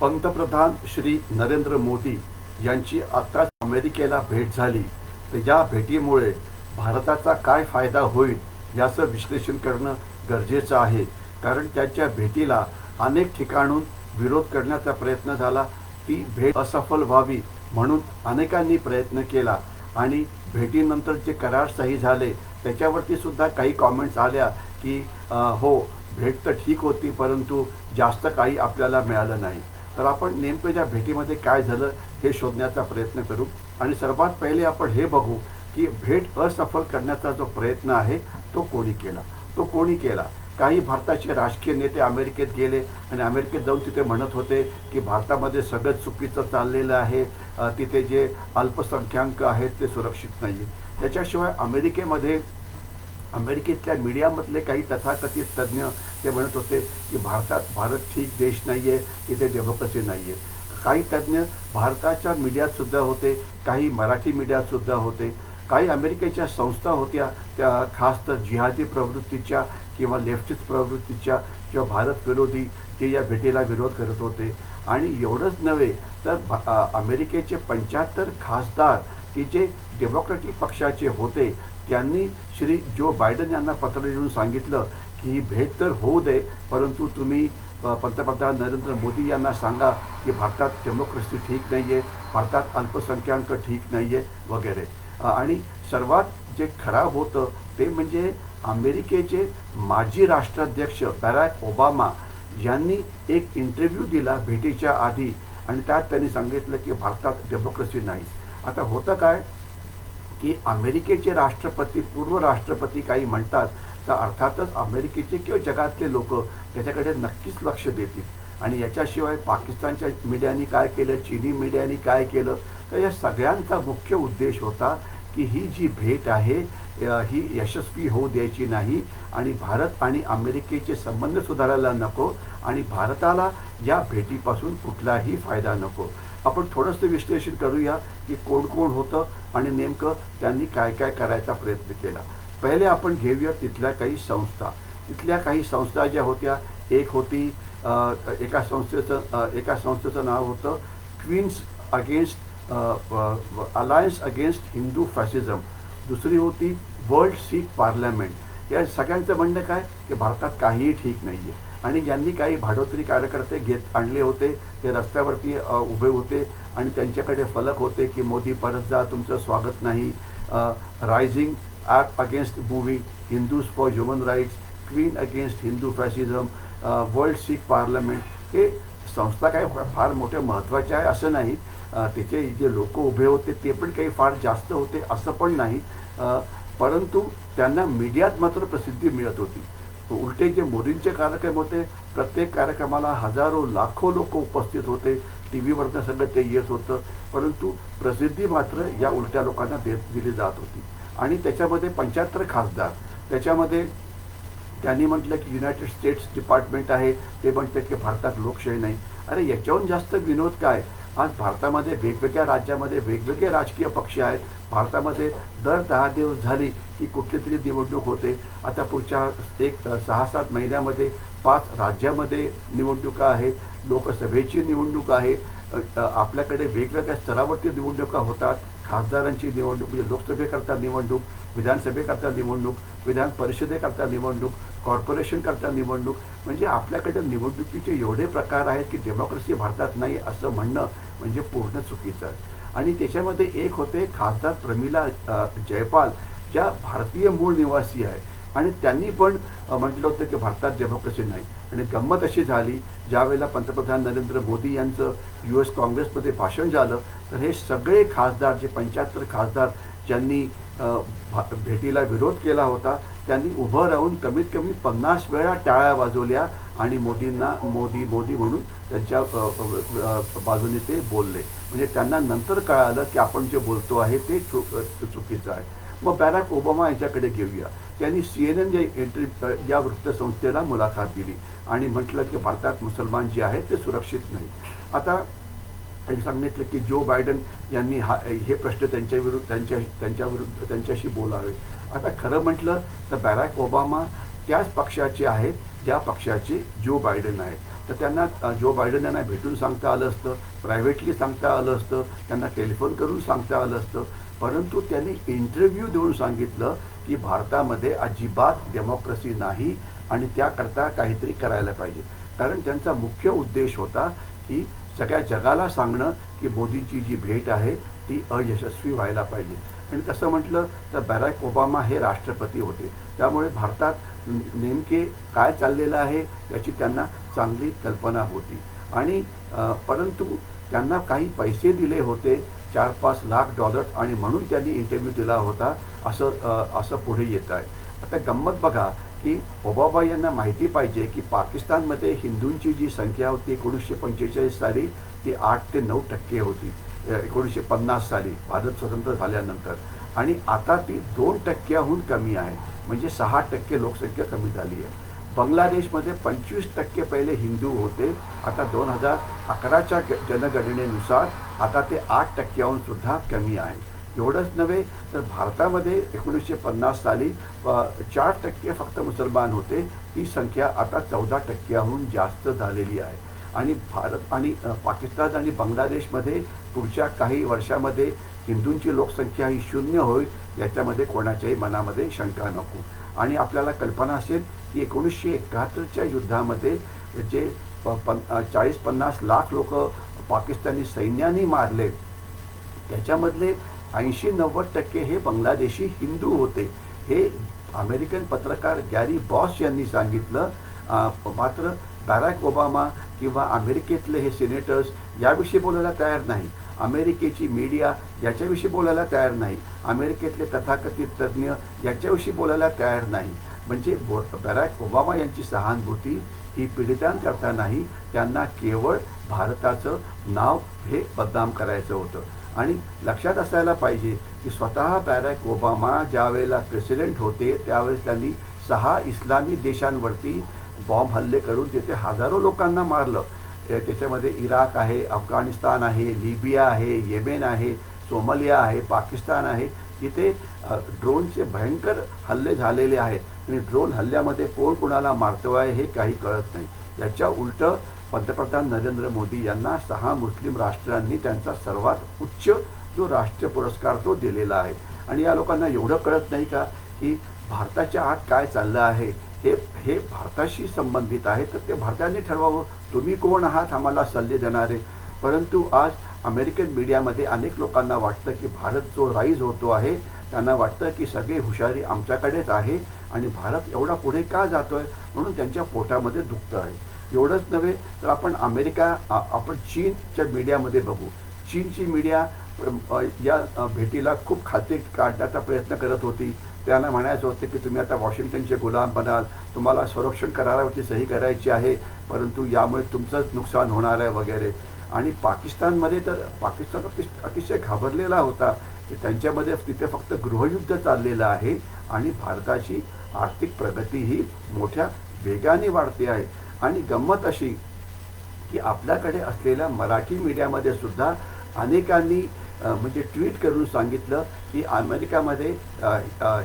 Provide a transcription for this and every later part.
पंतप्रधान श्री नरेंद्र मोदी यांची आताच अमेरिकेला भेट झाली, तर या भेटीमुळे भारताचा काय फायदा होईल याचं विश्लेषण करणं गरजेचं आहे. कारण त्यांच्या भेटीला अनेक ठिकाणून विरोध करण्याचा प्रयत्न झाला. ती भेट असफल व्हावी म्हणून अनेकांनी प्रयत्न केला आणि भेटीनंतर जे करार सही झाले त्याच्यावरती सुद्धा काही कॉमेंट्स आल्या की हो, भेट तर ठीक होती परंतु जास्त काही आपल्याला मिळालं नाही. तर आपण नेमकं त्या भेटीमध्ये काय झालं हे शोधण्याचा प्रयत्न करू. आणि सर्वात पहिले आपण हे बघू की भेट असफल करण्याचा जो प्रयत्न आहे तो कोणी केला. काही भारताचे राजकीय नेते अमेरिकेत गेले आणि अमेरिकेत जाऊन तिथे म्हणत होते की भारतामध्ये सगळं चुकीचं चाललेलं आहे, तिथे जे अल्पसंख्याक आहेत ते सुरक्षित नाही. त्याच्याशिवाय अमेरिकेतल्या मीडियामधले काही तथाकथित तज्ज्ञ ते म्हणत होते की भारत ठीक देश नाही आहे, तिथे डेमोक्रेसी नाही आहे. काही तज्ज्ञ भारताच्या मीडियातसुद्धा होते, काही मराठी मीडियातसुद्धा होते. काही अमेरिकेच्या संस्था होत्या त्या खास तर जिहादी प्रवृत्तीच्या किंवा लेफ्टिस्ट प्रवृत्तीच्या किंवा भारत विरोधी ते या भेटीला विरोध करत होते. आणि एवढंच नव्हे तर अमेरिकेचे 75 खासदार की जे डेमोक्रॅटिक पक्षाचे होते त्यांनी श्री जो बायडन यांना पत्र लिहून सांगितलं की ही भेट तर होऊ दे, परंतु तुम्ही पंतप्रधान नरेंद्र मोदी यांना सांगा की भारतात डेमोक्रेसी ठीक नाही आहे, भारतात अल्पसंख्याक ठीक नाही आहे वगैरे. आणि सर्वात जे खराब होतं ते म्हणजे अमेरिकेचे माजी राष्ट्राध्यक्ष बॅराक ओबामा यांनी एक इंटरव्ह्यू दिला भेटीच्या आधी आणि त्यात त्यांनी सांगितलं की भारतात डेमोक्रेसी नाही. आता होतं काय की अमेरिकेचे राष्ट्रपती पूर्व राष्ट्रपती काही म्हणतात तर अर्थातच अमेरिकेचे किंवा जगातले लोक त्याच्याकडे नक्कीच लक्ष देतील. आणि याच्याशिवाय पाकिस्तानच्या मीडियानी काय केलं, चीनी मीडियानी काय केलं, तर या सगळ्यांचा मुख्य उद्देश होता की ही जी भेट आहे ही यशस्वी होऊ द्यायची नाही आणि भारत आणि अमेरिकेचे संबंध सुधारायला नको आणि भारताला या भेटीपासून कुठलाही फायदा नको. आपण थोडंसं विश्लेषण करूया की कोण कोण होतं आणि नेमकं त्यांनी काय काय करायचा प्रयत्न केला. पहिले आपण घेऊया तिथल्या काही संस्था ज्या होत्या. एक होती एका संस्थेचं नाव होतं queens against alliance against Hindu fascism. दुसरी होती वर्ल्ड सिख पार्लमेंट. या सगळ्यांचं म्हणणं काय की भारतात काहीही ठीक नाही आहे आणि यांनी काही भाडोत्री कार्यकर्ते आणले होते. ते रस्त्यावरती उभे होते आणि त्यांच्याकडे फलक होते की मोदी परत जा, तुमचं स्वागत नाही. Rising up against movie, Hindus for human rights, queen against Hindu fascism, world Sikh parliament. हे संस्था काय फार मोठ्या महत्त्वाच्या आहे असं नाही. तिथे जे लोक उभे होते ते पण काही फार जास्त होते असं पण नाही. परंतु त्यांना मीडियात मात्र प्रसिद्धी मिळत होती. उलटे जे मोदींचे कार्यक्रम होते प्रत्येक कार्यक्रमाला हजारो लाखो लोक उपस्थित होते. टी व्हीवरनं सगळं ते येत होतं, परंतु प्रसिद्धी मात्र या उलट्या लोकांना दिली जात होती. आणि त्याच्यामध्ये 75 खासदार. त्याच्यामध्ये त्यांनी म्हटलं की युनायटेड स्टेट्स डिपार्टमेंट आहे ते म्हणतात की भारतात लोकशाही नाही. अरे याच्याहून जास्त विनोद काय. आज भारतामध्ये वेगवेगळ्या राज्यामध्ये वेगवेगळे राजकीय पक्ष आहेत. भारतामध्ये दर 10 दिवस झाली की कुठली तरी निवडणूक होते. आता पुढच्या 6-7 महिन्यामध्ये 5 राज्यामध्ये निवडणुका आहेत. लोकसभेची निवडणूक आहे. आपल्याकडे वेगवेगळ्या स्तरावरती निवडणुका होतात. खासदारांची निवडणूक म्हणजे लोकसभेकरता निवडणूक, विधानसभेकरता निवडणूक, विधान परिषदेकरता निवडणूक, कॉर्पोरेशनकरता निवडणूक. म्हणजे आपल्याकडे निवडणुकीचे एवढे प्रकार आहेत की डेमोक्रेसी भारतात नाही असं म्हणणं म्हणजे पूर्ण चुकीचं आहे. आणि त्याच्यामध्ये एक होते खासदार प्रमिला जयपाल, ज्या भारतीय मूळ निवासी आहे आणि त्यांनी पण म्हटलं होतं की भारतात डेमोक्रेसी नाही. आणि गंमत अशी झाली ज्यावेळेला पंतप्रधान नरेंद्र मोदी यांचं US काँग्रेसमध्ये भाषण झालं तर हे सगळे खासदार जे 75 खासदार ज्यांनी भेटीला विरोध केला होता त्यांनी उभं राहून कमीत कमी 50 वेळा टाळ्या वाजवल्या आणि मोदींना मोदी मोदी म्हणून त्यांच्या बाजूने ते बोलले. म्हणजे त्यांना नंतर कळालं की आपण जे बोलतो आहे ते चुकीचं आहे. मग बॅराक ओबामा यांच्याकडे घेऊया. त्यांनी CNN या वृत्तसंस्थेला मुलाखत दिली आणि म्हटलं की भारतात मुसलमान जे आहेत ते सुरक्षित नाही. आता त्यांनी सांगितलं की जो बायडन यांनी हे प्रश्न त्यांच्याशी बोलावे. आता खरं म्हटलं तर बॅराक ओबामा त्याच पक्षाचे आहेत ज्या पक्षाचे जो बायडन आहेत. तर त्यांना जो बायडन यांना भेटून सांगता आलं असतं, प्रायव्हेटली सांगता आलं असतं, त्यांना टेलिफोन करून सांगता आलं असतं. परंतु त्यांनी इंटरव्ह्यू देऊन सांगितलं की भारतामध्ये अजिबात डेमोक्रेसी नाही आणि त्याकरता काहीतरी करायला पाहिजे. कारण त्यांचा मुख्य उद्देश होता की सगळ्या जगाला सांगणं की मोदींची जी भेट आहे ती अयशस्वी व्हायला पाहिजे. आणि तसं म्हटलं तर बॅराक ओबामा हे राष्ट्रपती होते, त्यामुळे भारतात नेमके काय चाललेलं आहे याची त्यांना चांगली कल्पना होती. आणि परंतु त्यांना काही पैसे दिले होते, 4-5 लाख डॉलर्स, आणि म्हणून त्यांनी इंटरव्ह्यू दिला होता असं पुढे येत आहे. आता गंमत बघा की ओबामा यांना माहिती पाहिजे की पाकिस्तानमध्ये हिंदूंची जी संख्या होती 1945 साली ती 8 ते 9% होती 1950 साली भारत स्वतंत्र झाल्यानंतर, आणि आता ती 2%हून कमी आहे, म्हणजे 6% लोकसंख्या कमी झाली आहे. बांगलादेशमध्ये 25% पहिले हिंदू होते, आता 2011च्या जनगणनेनुसार आता ते 8%हून सुद्धा कमी आहे. एवढंच नव्हे तर भारतामध्ये 1950 साली 4% फक्त मुसलमान होते, ती संख्या आता 14%हून जास्त झालेली आहे. आणि भारत आणि पाकिस्तान आणि बांगलादेशमध्ये पुढच्या काही वर्षामध्ये हिंदूंची लोकसंख्या ही 0 होईल याच्यामध्ये कोणाच्याही मनामध्ये शंका नको. आणि आपल्याला कल्पना असेल की 1971च्या युद्धामध्ये जे 40-50 लाख लोक पाकिस्तानी सैन्याने मारले त्याच्यामधले 80-90% हे बांगलादेशी हिंदू होते. हे अमेरिकन पत्रकार गॅरी बॉस यांनी सांगितलं. मात्र बॅराक ओबामा किंवा अमेरिकेतले हे सिनेटर्स याविषयी बोलायला तयार नाही. अमेरिकेची मीडिया याच्याविषयी बोलायला तयार नाही. अमेरिकेतले तथाकथित तज्ज्ञ याच्याविषयी बोलायला तयार नाही. म्हणजे बॅराक ओबामा यांची सहानुभूती ही पीडितांकरता नाही, त्यांना केवळ भारताचं नाव हे बदनाम करायचं होतं. आणि लक्षात असायला पाहिजे की स्वतः बॅराक ओबामा ज्यावेळेला प्रेसिडेंट होते त्यावेळेस त्यांनी 6 इस्लामी देशांवरती बॉम्ब हल्ले करून तिथे हजारो लोकांना मारलं. त्याच्यामध्ये इराक आहे, अफगाणिस्तान आहे, लिबिया आहे, येमेन आहे, सोमालिया आहे, पाकिस्तान आहे. तिथे ड्रोनचे भयंकर हल्ले झालेले आहेत आणि ड्रोन हल्ल्यामध्ये कोण कोणाला मारतो आहे हे काही कळत नाही. याच्या उलटं पंतप्रधान नरेंद्र मोदी यांना 6 मुस्लिम राष्ट्रांनी त्यांचा सर्वात उच्च जो राष्ट्रीय पुरस्कार तो दिलेला आहे. आणि या लोकांना एवढं कळत नाही का की भारताच्या आत काय चाललं आहे हे भारताशी संबंधित आहे, तर ते भारताने ठरवावं. तुम्ही कोण आहात आम्हाला सल्ले देणारे? परंतु आज अमेरिकन मीडियामध्ये अनेक लोकांना वाटतं की भारत जो राईज होतो आहे त्यांना वाटतं की सगळी हुशारी आमच्याकडेच आहे आणि भारत एवढा पुढे का जातोय म्हणून त्यांच्या पोटामध्ये दुखतं आहे. एवढंच नव्हे तर आपण चीनच्या मीडियामध्ये बघू. चीनची मीडिया या भेटीला खूप खाते काढण्याचा प्रयत्न करत होती. त्यांना म्हणायचं होतं की तुम्ही आता वॉशिंग्टनचे गुलाम बनाल, तुम्हाला संरक्षण करारावरती सही करायची आहे, परंतु यामुळे तुमचंच नुकसान होणार आहे वगैरे. आणि पाकिस्तानमध्ये तर पाकिस्तान अतिशय घाबरलेला होता की त्यांच्यामध्ये तिथे फक्त गृहयुद्ध चाललेलं आहे आणि भारताची आर्थिक प्रगती ही मोठ्या वेगाने वाढते आहे. आणि गंमत अशी की आपल्याकडे असलेल्या मराठी मीडियामध्ये सुद्धा अनेकांनी म्हणजे ट्विट करून सांगितलं की अमेरिकामध्ये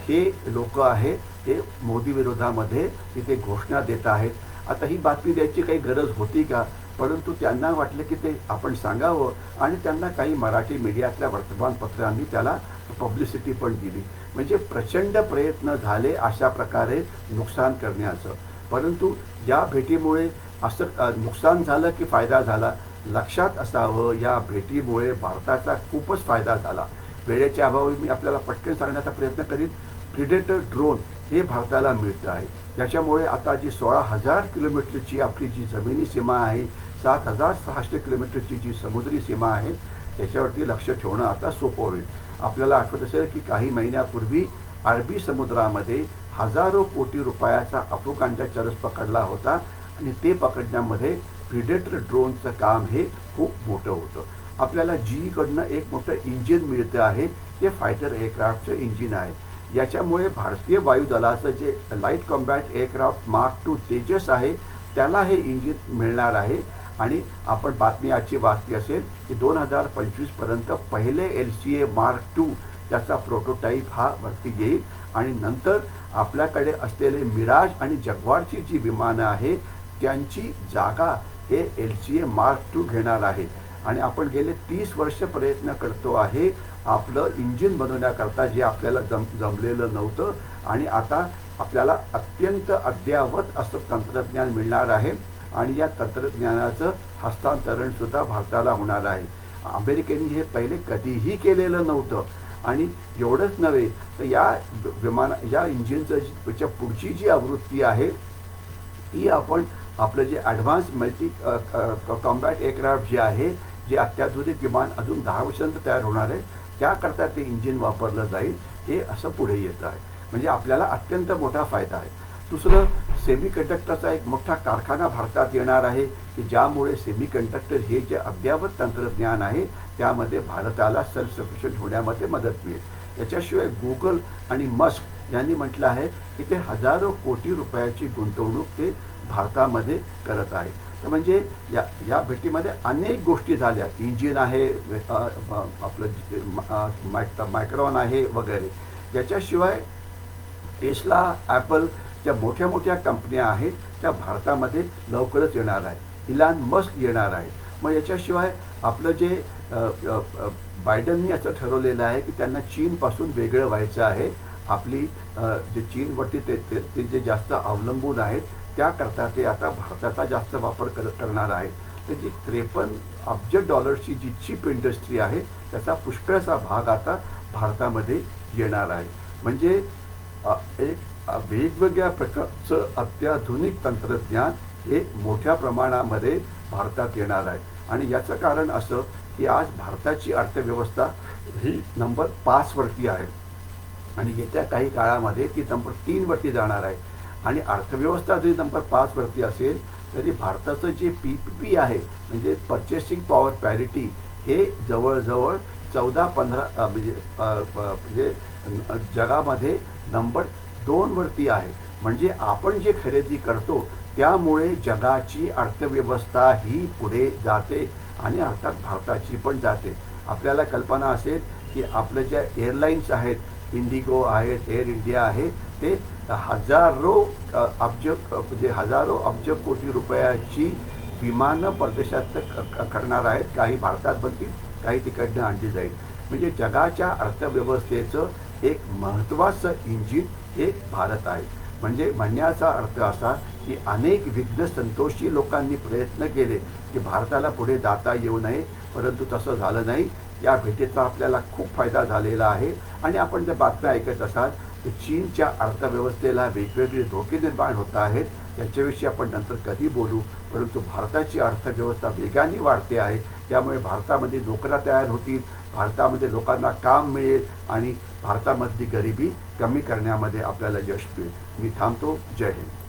हे लोक आहेत ते मोदी विरोधामध्ये तिथे घोषणा देत आहेत. आता ही बातमी द्यायची काही गरज होती का? परंतु त्यांना वाटलं की ते आपण सांगावं आणि त्यांना काही मराठी मीडियातल्या वर्तमानपत्रांनी त्याला पब्लिसिटी पण दिली. म्हणजे प्रचंड प्रयत्न झाले अशा प्रकारे नुकसान करण्याचं. परंतु या भेटीमुळे असं नुकसान झालं की फायदा झाला? लक्षात असावं, या भेटीमुळे भारताचा खूपच फायदा झाला. वेळेच्या अभावी मी आपल्याला पटकन सांगण्याचा प्रयत्न करीन. प्रिडेटर ड्रोन हे भारताला मिळतं आहे. त्याच्यामुळे आता जी 16,000 किलोमीटरची आपली जी जमिनी सीमा आहे, 7,600 किलोमीटरची जी समुद्री सीमा आहे त्याच्यावरती लक्ष ठेवणं आता सोपं होईल. आपल्याला आठवत असेल की काही महिन्यापूर्वी अरबी समुद्रामध्ये हजारो कोटी रुपयाचा अफूकांचा चरस पकडला होता आणि ते पकडण्यामध्ये प्रिडेटर ड्रोनचं काम हे खूप मोठं होतं. आपल्याला जीकडनं एक मोठं इंजिन मिळतं आहे, ते फायटर एअरक्राफ्टचं इंजिन आहे. याच्यामुळे भारतीय वायुदलाचं जे light combat aircraft mark 2 Tejas आहे त्याला हे इंजिन मिळणार आहे. आणि आपण बातमी आजची वाचली असेल की 2025पर्यंत पहिले LCA मार्क 2 त्याचा प्रोटोटाईप हा वरती येईल आणि नंतर आपल्याकडे असलेले मिराज आणि जगवारची जी विमानं आहे त्यांची जागा हे LCA Mark II घेणार आहे. आणि आपण गेले 30 वर्ष प्रयत्न करतो आहे आपलं इंजिन बनवण्याकरता, जे आपल्याला जमलेलं नव्हतं. आणि आता आपल्याला अत्यंत अद्ययावत असं तंत्रज्ञान मिळणार आहे आणि या तंत्रज्ञानाचं हस्तांतरण सुद्धा भारताला होणार आहे. अमेरिकेने हे पहिले कधीही केलेलं नव्हतं. आणि एवढंच नव्हे तर या इंजिनचं पुढची जी आवृत्ती आहे ती आपण आपलं जे ॲडव्हान्स मल्टी कॉम्बॅट एअरक्राफ्ट जे आहे, जे अत्याधुनिक विमान अजून 10 वर्षांत तयार होणार आहे, त्याकरता ते इंजिन वापरलं जाईल, हे असं पुढे येतं आहे. म्हणजे आपल्याला अत्यंत मोठा फायदा आहे. दुसरं, सेमीकंडक्टरचा एक मोठा कारखाना भारतात येणार आहे, की ज्यामुळे सेमीकंडक्टर हे जे अद्ययावत तंत्रज्ञान आहे त्यामध्ये भारताला सेल्फ सफिशियंट होण्यामध्ये मदत मिळेल. याच्याशिवाय गुगल आणि मस्क यांनी म्हटलं आहे की ते हजारो कोटी रुपयाची गुंतवणूक ते भारतामध्ये करत आहे. तर म्हणजे या भेटीमध्ये अनेक गोष्टी झाल्या. इंजिन आहे, आपलं मायक्रॉन आहे वगैरे. याच्याशिवाय टेस्ला, ॲपल ज्या मोठ्या मोठ्या कंपन्या आहेत त्या भारतामध्ये लवकरच येणार आहे. इलॉन मस्क येणार आहे. मग याच्याशिवाय आपलं जे बायडननी असं ठरवलेलं आहे की त्यांना चीनपासून वेगळं व्हायचं आहे. आपली जे चीनवरती ते जे जास्त अवलंबून आहेत त्याकरता ते आता भारताचा जास्त वापर करणार आहेत. तर जी 53 अब्ज डॉलर्सची जी चिप इंडस्ट्री आहे त्याचा पुष्कळसा भाग आता भारतामध्ये येणार आहे. म्हणजे एक वेगवेगळ्या प्रकारचं अत्याधुनिक तंत्रज्ञान हे मोठ्या प्रमाणामध्ये भारतात येणार आहे. आणि याचं कारण असं की आज भारताची अर्थव्यवस्था ही नंबर 5 वरती आहे आणि येत्या काही काळामध्ये ती नंबर 3 वरती जाणार आहे. आणि अर्थव्यवस्था जरी नंबर 5 वरती असेल तरी भारताचं जे PPP आहे, म्हणजे पर्चेसिंग पॉवर पॅरिटी, हे जवळजवळ 14-15 म्हणजे जगामध्ये नंबर 2 वरती आहे. म्हणजे आपण जे खरेदी करतो त्यामुळे जगाची अर्थव्यवस्था ही पुढे जाते आणि अर्थात भारताची पण जाते. आपल्याला कल्पना असेल की आपल्या ज्या एअरलाईन्स आहेत, इंडिगो आहेत, एअर इंडिया आहे, ते हजारो अब्ज कोटी रुपयाची विमानं परदेशात करणार आहेत. काही भारतात बनतील, काही तिकडनं आणली जाईल. म्हणजे जगाच्या अर्थव्यवस्थेचं एक महत्त्वाचं इंजिन हे भारत आहे. म्हणजे म्हणण्याचा अर्थ असा की अनेक विघ्न संतोषी लोकांनी प्रयत्न केले की भारताला पुढे जाता येऊ नये, परंतु तसं झालं नाही. या भेटीचा आपल्याला खूप फायदा झालेला आहे. आणि आपण जर बातम्या ऐकत असाल की चीनच्या अर्थव्यवस्थेला वेगवेगळे धोके निर्माण होत आहेत, याच्याविषयी आपण नंतर कधी बोलू. परंतु भारताची अर्थव्यवस्था वेगाने वाढते आहे. त्यामुळे भारतामध्ये नोकऱ्या तयार होतील, भारतामध्ये लोकांना काम मिळेल आणि भारतामधली गरिबी कमी करण्यामध्ये आपल्याला यश मिळेल. मी थांबतो. जय हिंद.